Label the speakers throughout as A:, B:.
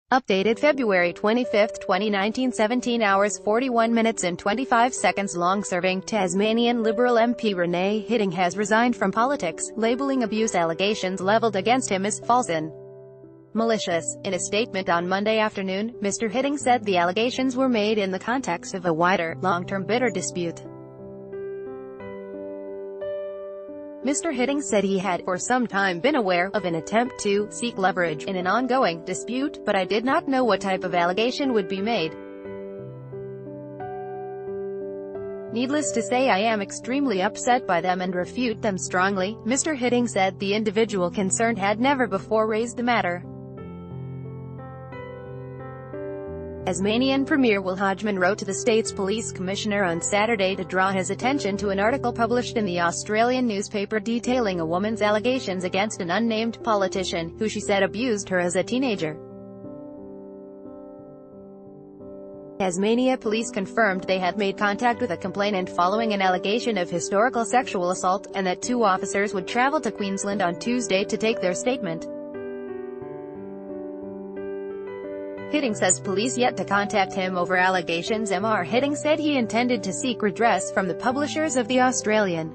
A: Updated February 25, 2019, 17 hours 41 minutes and 25 seconds. Long-serving Tasmanian Liberal MP Rene Hidding has resigned from politics, labeling abuse allegations leveled against him as false and malicious. In a statement on Monday afternoon, Mr. Hidding said the allegations were made in the context of a wider, long-term bitter dispute. Mr. Hidding said he had, for some time, been aware of an attempt to seek leverage in an ongoing dispute, but I did not know what type of allegation would be made. Needless to say, I am extremely upset by them and refute them strongly. Mr. Hidding said the individual concerned had never before raised the matter. Tasmanian Premier Will Hodgman wrote to the state's police commissioner on Saturday to draw his attention to an article published in the Australian newspaper detailing a woman's allegations against an unnamed politician, who she said abused her as a teenager. Tasmania police confirmed they had made contact with a complainant following an allegation of historical sexual assault, and that 2 officers would travel to Queensland on Tuesday to take their statement. Hidding says police yet to contact him over allegations. Mr. Hidding said he intended to seek redress from the publishers of the Australian.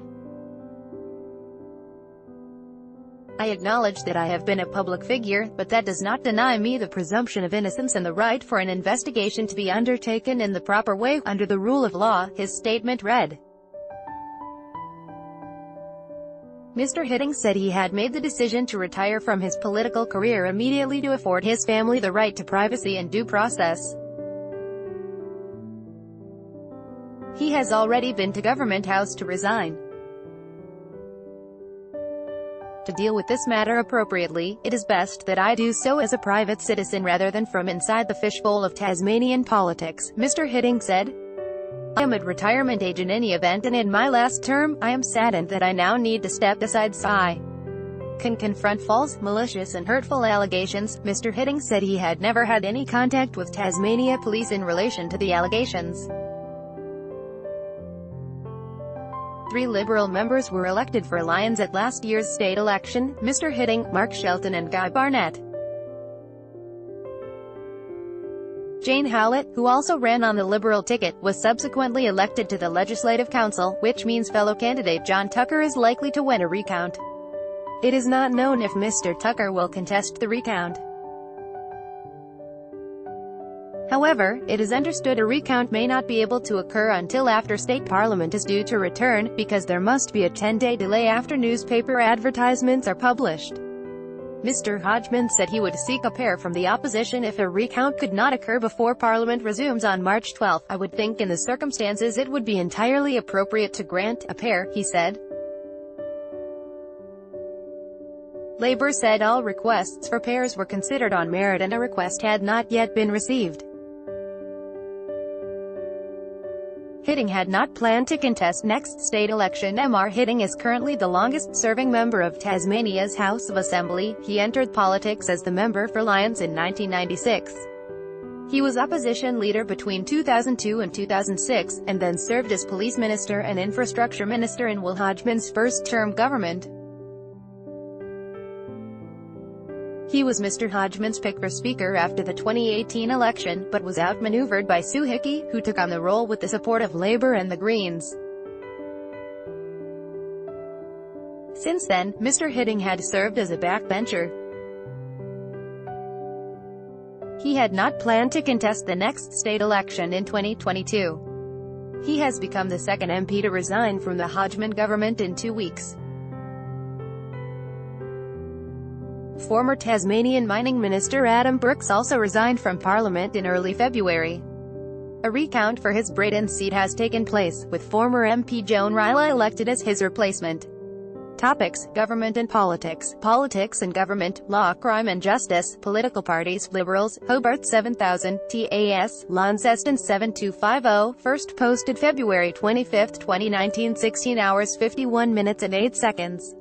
A: I acknowledge that I have been a public figure, but that does not deny me the presumption of innocence and the right for an investigation to be undertaken in the proper way, under the rule of law, his statement read. Mr. Hidding said he had made the decision to retire from his political career immediately to afford his family the right to privacy and due process. He has already been to Government House to resign. To deal with this matter appropriately, it is best that I do so as a private citizen rather than from inside the fishbowl of Tasmanian politics, Mr. Hidding said. I am at retirement age in any event, and in my last term, I am saddened that I now need to step aside so I can confront false, malicious and hurtful allegations. Mr. Hidding said he had never had any contact with Tasmania police in relation to the allegations. 3 Liberal members were elected for Alliance at last year's state election: Mr. Hidding, Mark Shelton and Guy Barnett. Jane Howlett, who also ran on the Liberal ticket, was subsequently elected to the Legislative Council, which means fellow candidate John Tucker is likely to win a recount. It is not known if Mr. Tucker will contest the recount. However, it is understood a recount may not be able to occur until after state parliament is due to return, because there must be a 10-day delay after newspaper advertisements are published. Mr. Hodgman said he would seek a pair from the opposition if a recount could not occur before Parliament resumes on March 12. I would think in the circumstances it would be entirely appropriate to grant a pair, he said. Labour said all requests for pairs were considered on merit and a request had not yet been received. Hidding had not planned to contest next state election. Mr. Hidding is currently the longest-serving member of Tasmania's House of Assembly. He entered politics as the member for Alliance in 1996. He was opposition leader between 2002 and 2006, and then served as police minister and infrastructure minister in Will Hodgman's first-term government. He was Mr. Hodgman's pick for Speaker after the 2018 election, but was outmaneuvered by Sue Hickey, who took on the role with the support of Labour and the Greens. Since then, Mr. Hidding had served as a backbencher. He had not planned to contest the next state election in 2022. He has become the second MP to resign from the Hodgman government in 2 weeks. Former Tasmanian Mining Minister Adam Brooks also resigned from Parliament in early February. A recount for his Brayton seat has taken place, with former MP Joan Rylah elected as his replacement. Topics: Government and politics, politics and government, law, crime and justice, political parties, Liberals, Hobart 7000, TAS, Launceston 7250, first posted February 25, 2019, 16 hours 51 minutes and 8 seconds.